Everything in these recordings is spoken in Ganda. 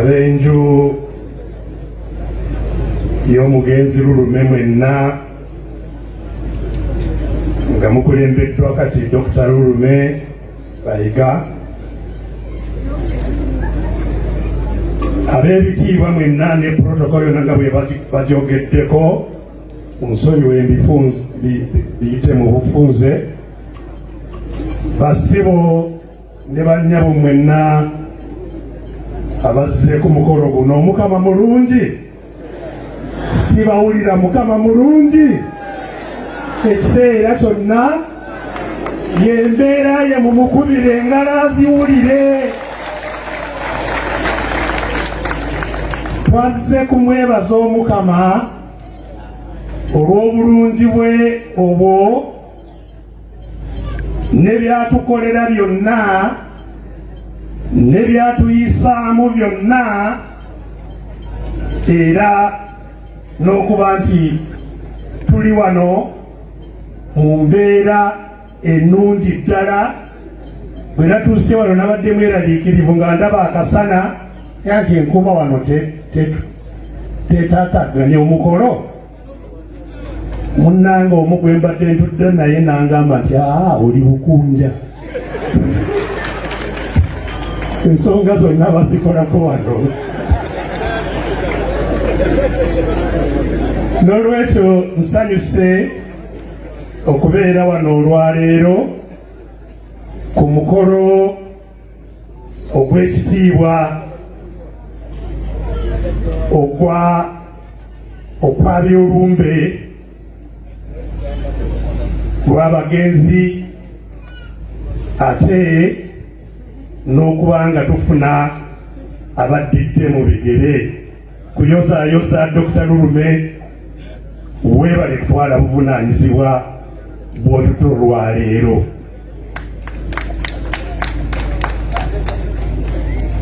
Abenju y'omugenzi Lulume mwenna nga mukulembeddwa kati Dr. Lulume Bayiga, ab'ebitiibwa mwenna ne protocol yonna nga bwe bagyogeddeko, nsonyiwe biyite mu bufunze, basibo ne bannyabo mwenna abazze ku mukolo guno. Mukama mulungi, sibawulira Mukama mulungi. Ekiseera kyonna yembeera ye mumukubire engalo aziwulire. Twazze kumwebaza Omukama olw'obulungi bwe obwo ne byatukolera byonna ne byatuyisaamu byonna, era n'okuba nti tuli wano mu mbeera ennungi ddala. Bwe natuuse wano nabadde mweraliikirivu nga ndaba akasana, yanti enkuba wano teetaataaganya omukolo. Munnanga omu gwe mbadde ntudde naye nangamba nti oli bukunja. Ensonga zonna bazikolako wano. N'olwekyo nsanyuse okubeera wano olwaleero ku mukolo ogw'ekitiibwa okwa byolumbe lw'abagenzi, ate n'okuba nga tufuna abaddidde mu bigere kuyozaayoza Dr. Lulume. Weebale kutwala buvunaanyizibwa bw'otuto olwaleero.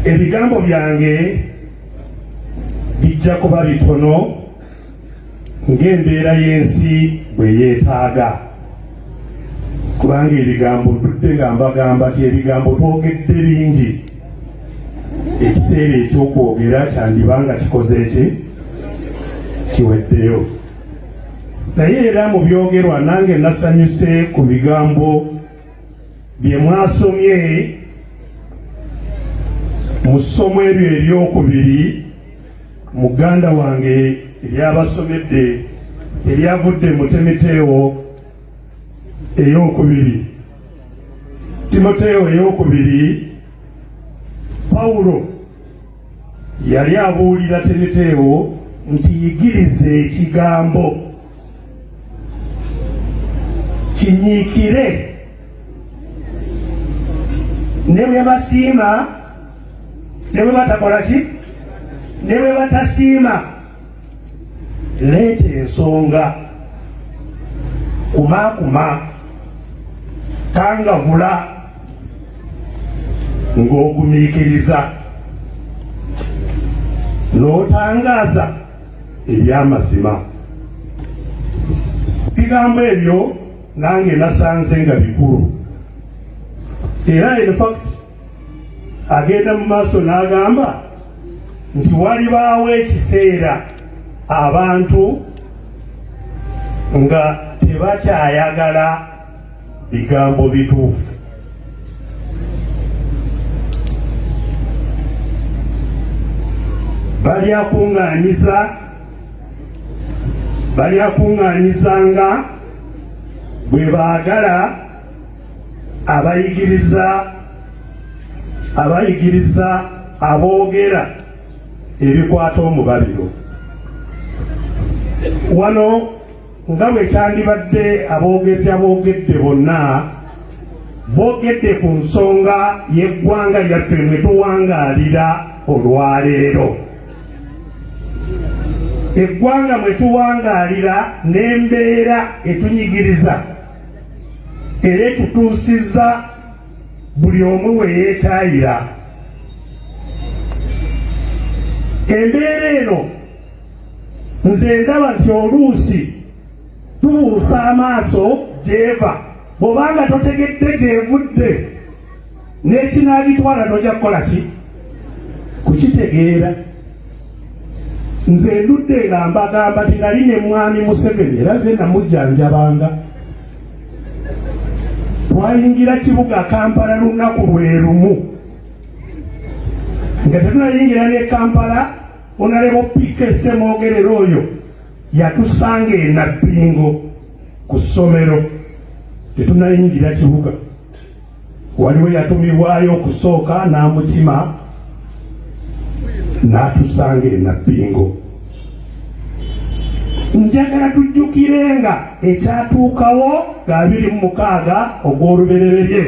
Ebigambo byange bijja kuba bitono ng'embeera y'ensi bwe yeetaaga, kubanga ebigambo ntudde nga mbagamba ti ebigambo twogedde bingi. Ekiseera ekyokwogera kyandibanga kikoze ki, kiweddeyo. Naye era mu byogerwa nange nasanyuse ku bigambo bye mwasomye mu ssomo eryo eryokubiri muganda wange eryabasomedde eryavudde mu Timoteewo eyokubiri. Timoteewo eyokubiri, Pawulo yali abuulira Timoteewo nti yigirize ekigambo, kinyiikire, ne bwe basiima ne bwe batakola ki, ne bwe batasiima, leeta ensonga, kumaakuma, tangavula ng'ogumiikiriza n'otangaaza eby'amazima. Bigambo ebyo nange nasanze nga bikulu, era in fact agenda mu maaso n'agamba nti walibaawo ekiseera abantu nga tebakyayagala bigambo bituufu. balyakuŋŋaanyizanga bwe baagala abayigiriza aboogera ebikwata omubabiro. Wano nga bwe kyandibadde aboogezi aboogedde bonna boogedde ku nsonga y'eggwanga lyaffe mwe tuwangaalira olwaleero. Eggwanga mwe tuwangaalira n'embeera etunyigiriza era etutuusizza buli omu we yeekyayira. Embeera eno nze ndaba nti oluusi tubuusa amaaso gy'eva, bw'obanga totegedde gy'evudde n'ekinaagitwala tojja kukola ki, kukitegeera nze ndudde nga mbagamba nti nali ne mwami Museveni era ze namujjanjabanga. Twayingira kibuga Kampala lunaku lwe lumu nga tetunayingira ne Kampala. Onalebo Pike Ssemwogerero oyo yatusanga e Nabbingo ku ssomero, tetunayingira kibuga. Waliwo yatumibwayo okusooka n'amukima n'atusanga e Nabbingo. Njagala tujjukirenga ekyatuukawo ga 26 ogw'olubereberye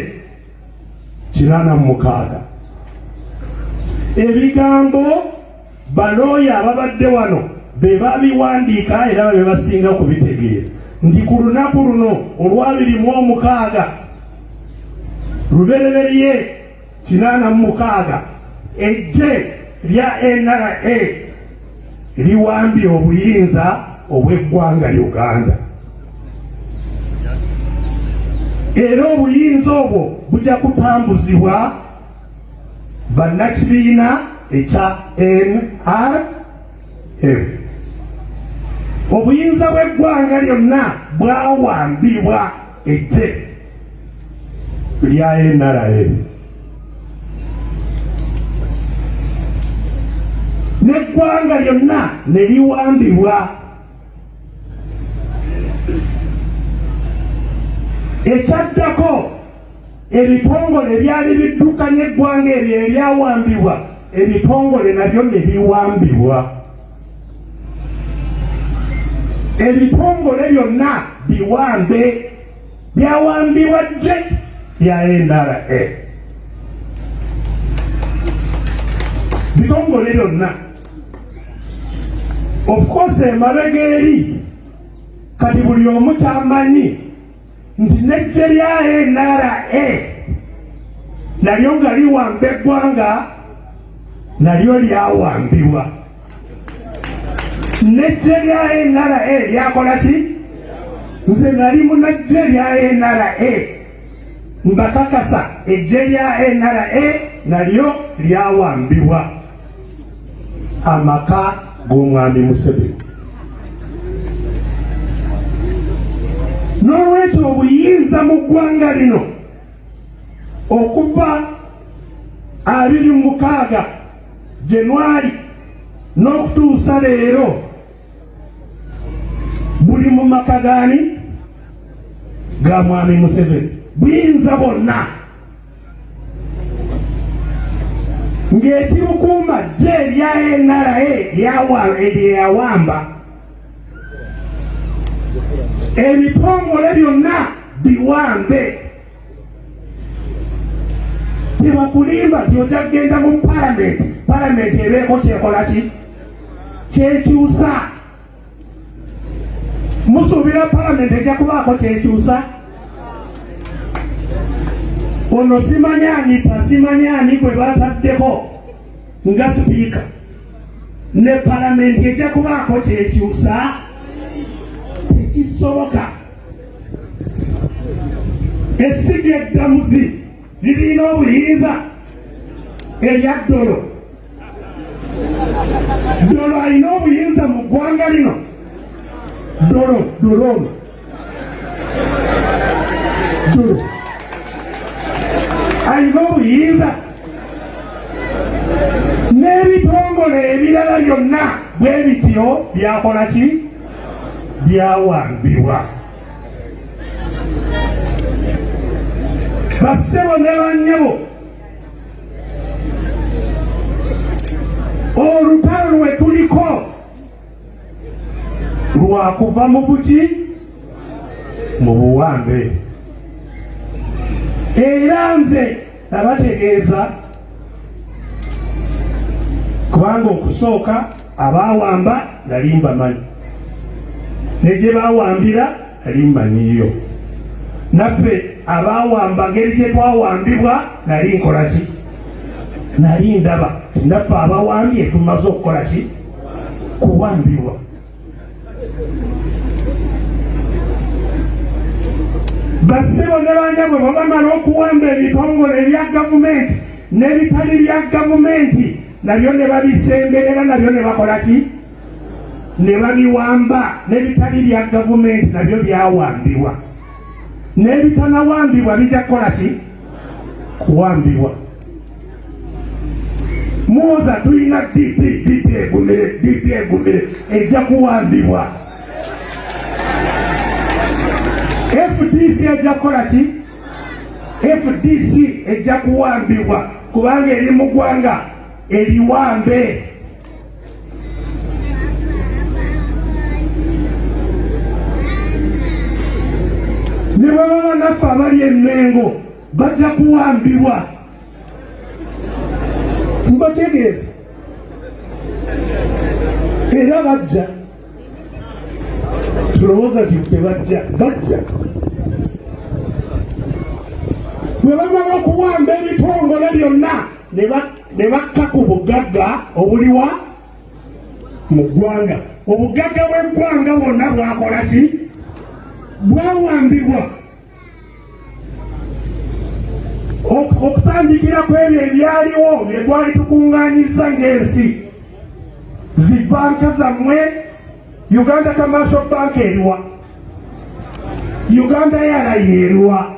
86. Ebigambo balooya ababadde wano be babiwandiika era be basinga kubitegeera nti ku lunaku luno olwa 26 lubereberye 86 ejje lya NRA liwambye obuyinza obw'eggwanga Uganda. Era obuyinza obwo bujja kutambuzibwa bannakibiina ekya NRM. Obuyinza bw'eggwanga lyonna bwawambibwa ejje lya NRM. N'eggwanga lyonna ne liwambibwa. Ekyaddako ebitongole ebyali biddukanya eggwanga eryo eryawambibwa, ebitongole nabyo ne biwambibwa. Ebitongole byonna biwambe, byawambibwa gye lya NRA. Bitongole byonna of course emabega eri kati buli omu kyamanyi nti n'eggye lya NRA nalyo nga liwamba eggwanga nalyo lyawambibwa. N'eggye lya NRA lyakola ki? Nze nali munajje lya NRA mbakakasa eggye lya NRA nalyo lyawambibwa amaka g'omwami Museveni. N'olwekyo obuyinza mu ggwanga lino okuva 26 January n'okutuusa leero buli mu maka gaani ga mwami Museveni. Buyinza bonna ng'ekibukuuma gye erya NRA lyawamba, ebitongole byonna biwambe. Tebakulimba nti ojja kugenda mu palamenti ebeeko kyekola ki? Kyekyusa. Musuubira palamenti ejja kubaako kyekyusa? Ono simanyani tasimanyani gwe bataddeko nga sipiika ne palamenti ejja kubaako kyekyusa? Tekisoboka. Essiga eddamuzi lirina obuyinza erya ddolo. Ddolo alina obuyinza mu ggwanga lino. Ddolo alina obuyinza. N'ebitongole ebirala byonna bwe bityo byakola ki? Byawambibwa. Bassebo ne bannyabo, olutalo lwe tuliko lwakuva mu buki? Mu buwambe. Era nze nabategeeza kubanga okusooka abaawamba nali mbamanyi, ne gye baawambira nali mmanyiyo. Naffe abaawamba ngeri gye twawambibwa nali nkola ki? Nali ndaba naffe abawambye tumaze okukola ki? Kuwambibwa. Bassebo ne banyabwe bwe bamala okuwamba ebitongole ebya gavumenti n'ebitali bya gavumenti nabyo ne babisemberera nabyo ne bakola ki ne babiwamba n'ebitali bya gavumenti nabyo byawambibwa n'ebitanawambibwa bijja kukola ki kuwambibwa. Muwoza tulina DP egumire ejja kuwambibwa. FDC ejja kukola ki FDC ejja kuwambibwa kubanga eri mu ggwanga eriwambe. Ne baba banaffe abali Emmengo bajja kuwambibwa. Mbategeeza era bajja tulowooza nti tebajja bajja bwe bamala okuwamba ebitongole byonna ne bakka ku bugagga obuliwa mu ggwanga. Obugagga bw'eggwanga bwonna bwakola ki bwawambibwa. Okutandikira ku ebyo ebyaliwo bye twali tukuŋŋaanyiza ng'ensi, zi banka zammwe, Uganda Commercial Bank eriwa, Uganda Airline eriwa,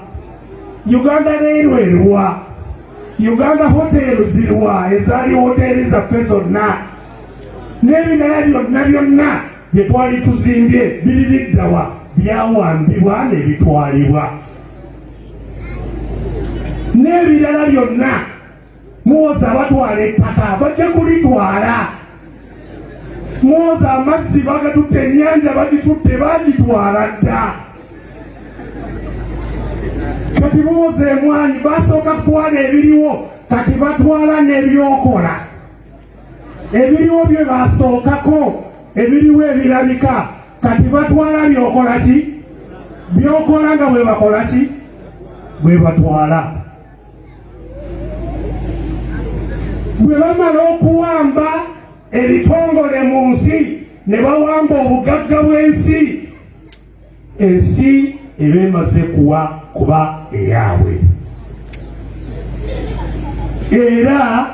Uganda Rail eriwa, Uganda Hotel ziriwa ezaali hoteri zaffe zonna, n'ebirala byonna bye twali tuzimbye biri biddawa byawambibwa ne bitwalibwa. N'ebirala byonna Muwoza batwala ettaka bajja kulitwala. Muwoza amazzi bagatutte, ennyanja bagitutte bagitwala dda. Kati Muwoza emwanyi basooka kutwala ebiriwo, kati batwala n'ebyokola. Ebiriwo bye basookako ebiriwo ebirabika, kati batwala byokola ki byokola nga bwe bakola ki bwe batwala. Bwe bamala okuwamba ebitongole mu nsi ne bawamba obugagga bw'ensi, ensi eba emaze kuba eyaabwe. Era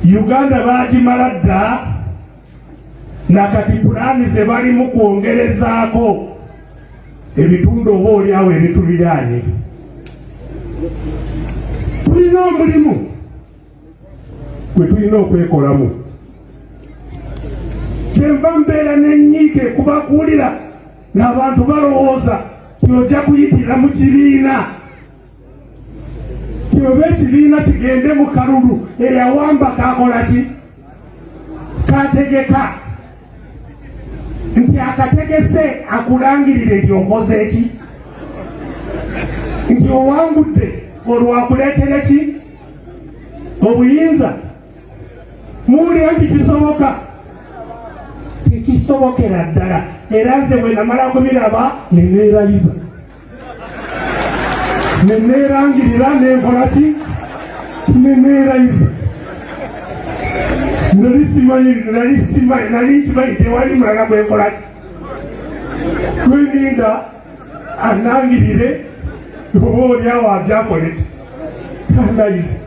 Uganda bagimala dda, nakati pulaani ze balimu kwongerezaako ebitundu oba oliawo ebituliraanye. Tulina omulimu gwe tulina okwekolamu. Kyenva mbeera n'ennyiike kubakuulira ng'abantu balowooza tyojja kuyitira mu kibiina, tyoba ekibiina kigende mu kalulu, eyawamba kakola ki kategeka, nti akategese akulangirire nti okoze ki, nti owangudde olwakuleetere ki obuyinza. Muwulira nti kisoboka? Tekisobokera ddala. Era nze bwe namala kubiraba ne neerayiza, ne neerangirira nenkola ki ne neerayiza. Nali nkimanyi tewali mulala gwenkola ki gweninda anangirire oba oliawo ajakole ki kandayize.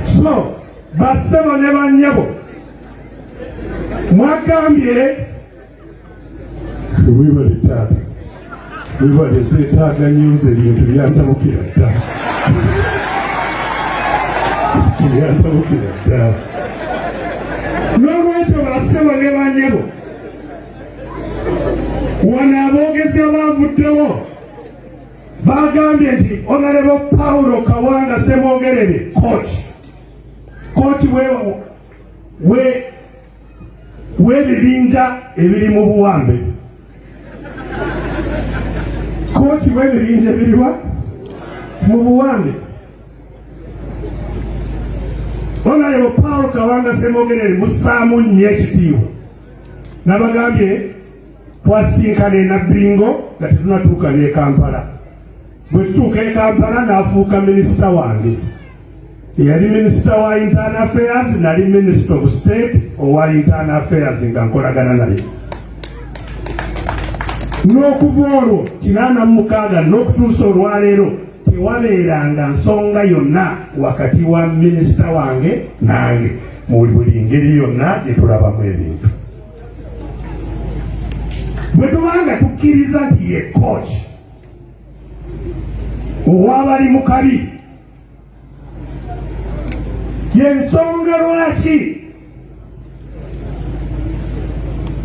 So bassebo ne bannyabo mwagambye webale taata, webale zeetaaga nyuza ebintu byantabukira ddala, byantabukira ddala. N'olwekyo bassebo ne bannyabo, wano aboogezi abaavuddewo bagambye nti Honorable Paulo Kawanga Semwogerere kochi w'ebibinja ebiri mu buwambe, kochi w'ebibinja ebiriwa mu buwambe. Honorable Paulo Kawanga Semwogerere mussaamu nnyo ekitiibwa. Nabagambye twasinkana e Nabbingo nga tetunatuuka n'e Kampala. Bwe tutuuka e Kampala n'afuuka minisita wange. Yali minisita wa internal affairs, nali minister of state owa internal affairs nga nkolagana naye. N'okuva olwo 86 n'okutuusa olwaleero tewabeeranga nsonga yonna wakati wa minisita wange nange mu buli ngeri yonna gye tulabamu ebintu. Bwe tubanga tukkiriza nti ye coach ow'abali mu kabi, y'ensonga lwaki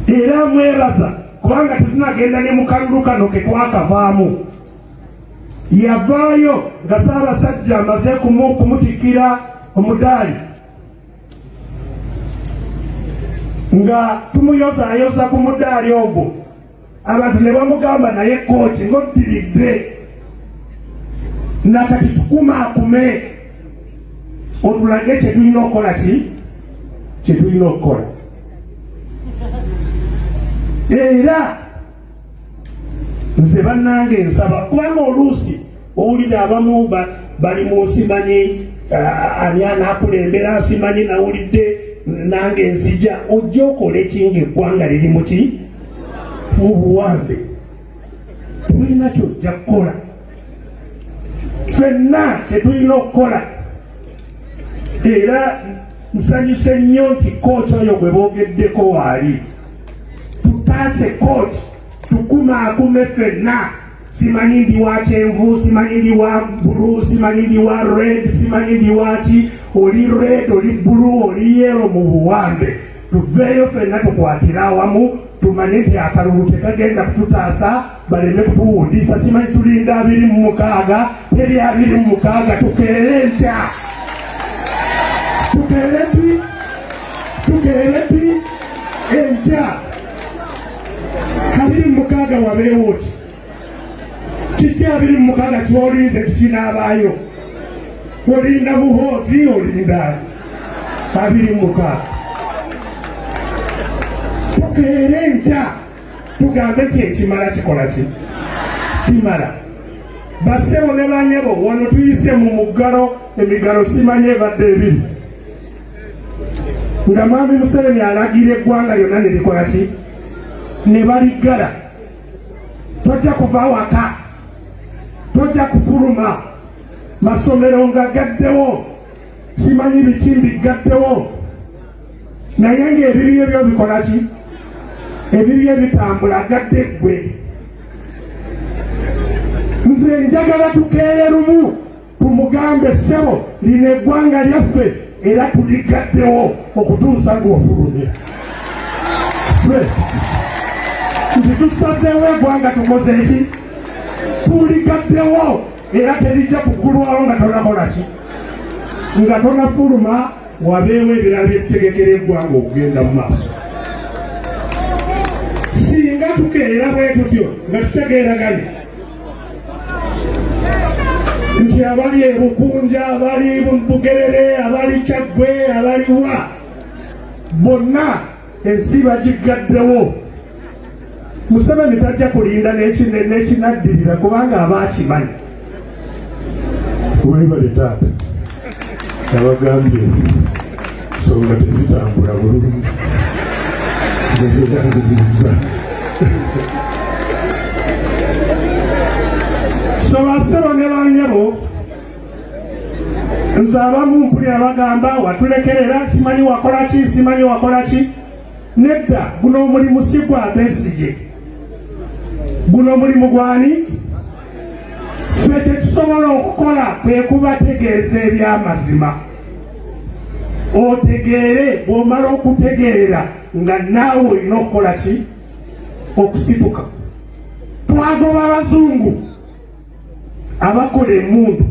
era mwebaza kubanga tetunagenda ne mu kalulu kano ke twakavaamu. Yavaayo nga Ssaabasajja amaze kumutikkira omudaali nga tumuyozaayoza ku mudaali ogwo, abantu ne bamugamba naye kooki ng'oddiridde nakati tukumaakume otulage kye tulina okukola kye tulina okukola. Era nze bannange nsaba kubanga oluusi owulira abamu bali mu nsimanyi ani anaakulembera nsimanyi nawulidde nange nzija ojja okola ekinga eggwanga liri mu ki mu buwambe tulina kyojja kukola. Ffenna kye tulina okukola era nsanyuse nnyo nti kooki oyo gwe boogeddeko waali tutaase kooki tukumaakume ffenna. Simanyi ndi wa kyenvu, simanyi ndi wa bulu, simanyi ndi wa red, simanyi ndi waki, oli red, oli bulu, oli yellow mu buwambe. Tuveeyo ffenna tukwatire awamu tumanye nti akalulu tekagenda kututaasa baleme kutuwundisa. Simanyi tulinda 26 teri 26 tukeere ntya. Tukeere pi entya 26 wabeewo ki? Kiki 26 kyolinze tikinaabayo? Olinda muhoozi, olinda 26. Tukeere ntya tugambe ki ekimala kikola ki? Kimala. Bassebo ne banyabo wano tuyise mu muggalo, emigalo simanyi ebadde ebiri nga Mwami Museveni alagira eggwanga lyonna ne likola ki? Ne baligala. Tojja kuva waka, tojja kufuluma, masomero nga gaddewo, simanyi bikimbi gaddewo, naye ng'ebibi ebyo bikola ki? Ebibi ebitambula gadde ggwe. Nze njagala tukeeye lumu tumugambe ssebo lino eggwanga lyaffe era tuligaddewo okutuusa ng'ofulumye. Nti tusazeewo eggwanga tukoze ki? Tuligaddewo era terijja kuggulwawo nga tonakola ki? Nga tonafuluma wabeewo ebirala byetutegekera eggwanga okugenda mu maaso. Singa tukeera bwe tutyo nga tutegeeraganye nti abali e Bukunja, abali Bugerere, abali Kyaggwe, abali wa bonna ensi bagigaddewo. Museveni tajja kulinda n'ekinaddirira kubanga aba akimanyi. Weebale taata abagambye ensonga tezitambula bulungi ngeerangiziriza. So bassebo ne banyabo nze abamu mpulira bagamba watulekerera, simanyi wakola ki, simanyi wakola ki. Nedda, guno omulimu si gwa Besigye, guno omulimu gwani? Ffe kye tusobola okukola kwe kubategeeza eby'amazima. Otegeere, bw'omala okutegeera nga naawe olina okukola ki? Okusituka. Twagoba abazungu abakola emmundu,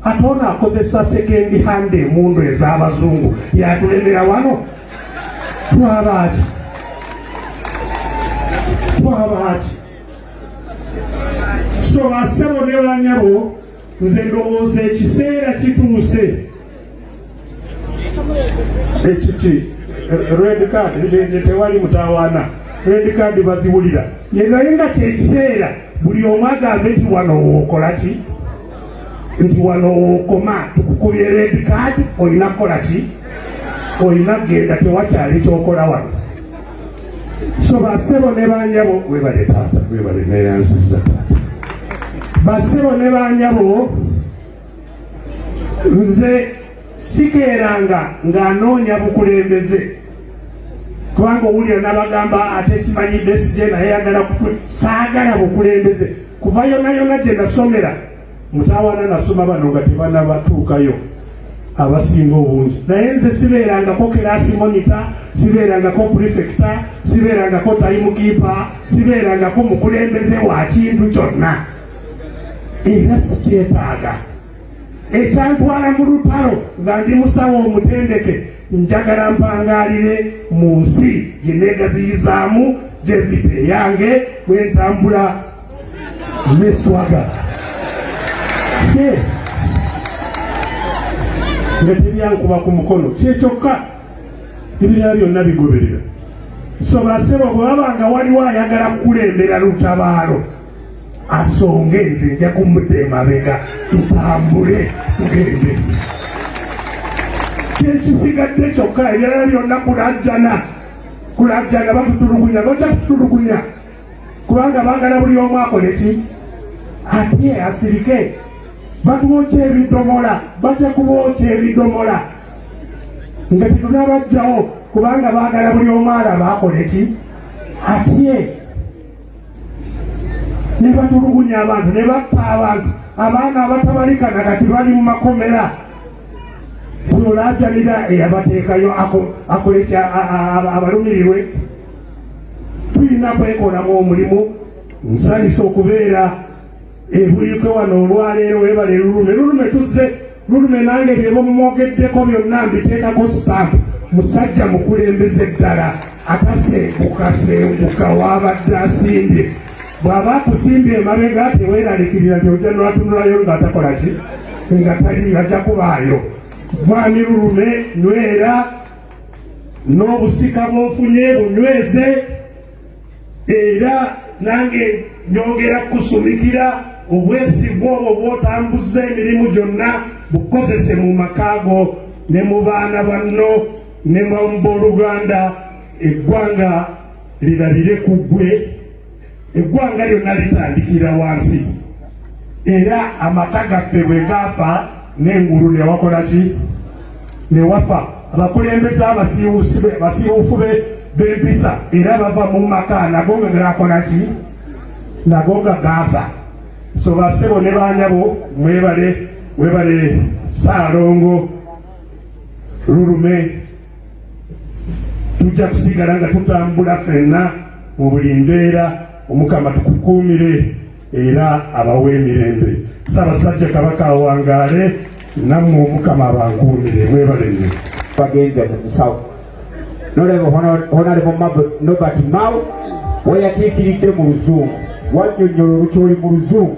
ate ono akozesa sekendi hande emmundu ez'abazungu yatulemera wano. Twaba ki? So bassebo ne banyabo, nze ndowooza ekiseera kituuse. Ekiki red card tewali mutawaana, red card baziwulira ye naye nga kyekiseera buli omu agambe nti wano wookola ki? Nti wano wookoma tukukubye red card, olina kukola ki? Olina kugenda, tewakyali kyokola wano. So bassebo ne banyabo, weebale taata, weebale neeyansiza taata. Basebo ne banyabo nze sikeeranga ng'anoonya bukulembeze kubanga owulira n'abagamba ate simanyi BESIGYE naye yagala saagala bukulembeze kuva yonna gye nasomera mutawaana nasoma bano nga tebanabatuukayo abasinga obungi naye nze sibeerangako kiraasi monita sibeerangako prefecta sibeerangako tayimukiipa sibeerangako mukulembeze wa kintu kyonna era sikyetaaga ekyantwala mu lutalo nga ndi musawo omutendeke njagala mpangaalire mu nsi gye neegaziyizaamu gyembite yange bwentambula neswaga yes nga tebyankuba ku mukono kyekyokka ebirala byonna bigoberera so basebo bwe babanga waliwo ayagala kukulembera lutabaalo asonge nze nja kumudda emabega tutambule tugende kyekisigadde kyokka ebirala byonna kulajjana batutulugunya bajja kututulugunya kubanga baagala buli omu akole ki ate asirike batuwokya ebidomola bajja kubookya ebidomola nga tetunabajjawo kubanga baagala buli omu alaba akole ki atye ne batulugunya abantu ne batta abantu abaana abatabalika nakati bali mu makomera olaajanira eyabateekayo akolekya abalumirirwe tulina kwekolamu omulimu nsanyisa okubeera ebuyikwe wano olwaleero webale lulume tuzze lulume nange byebo mumwogeddeko byonna mbiteekako sitampu musajja mukulembeze ddala atasengukasenguka wabadde asimbye bw'aba akusimbye emabega teweeralikirira nti ojja nolatunulayo ng'atakola ki nga tali ajja kubaayo mwami lulume nywera n'obusika bw'ofunye bunyweze era nange nyongera kusumikira obwesigwa obwo bw'otambuza emirimu gyonna bukozese mu makaago ne mu baana banno ne mu booluganda eggwanga lirabire ku ggwe eggwanga lyonna litandikira wansi era amaka gaffe bwe gaafa n'engulu newakola ki newafa abakulembeze abasiiwuufu b'empisa era bava mu maka nago nga gakola ki nago nga gaafa so basebo ne banyabo webale Saalongo lulume tujja kusigala nga tutambula ffenna mu buli mbeera omukama tukukuumire era abawe emirembe Ssaabasajja Kabaka awangaale nammwe omukama abankuumire mwebale nnyo bagenze mu musawo noleba Honorable Nobert Mao we yatiikiridde mu luzungu wannyonnyola olukyoli mu luzungu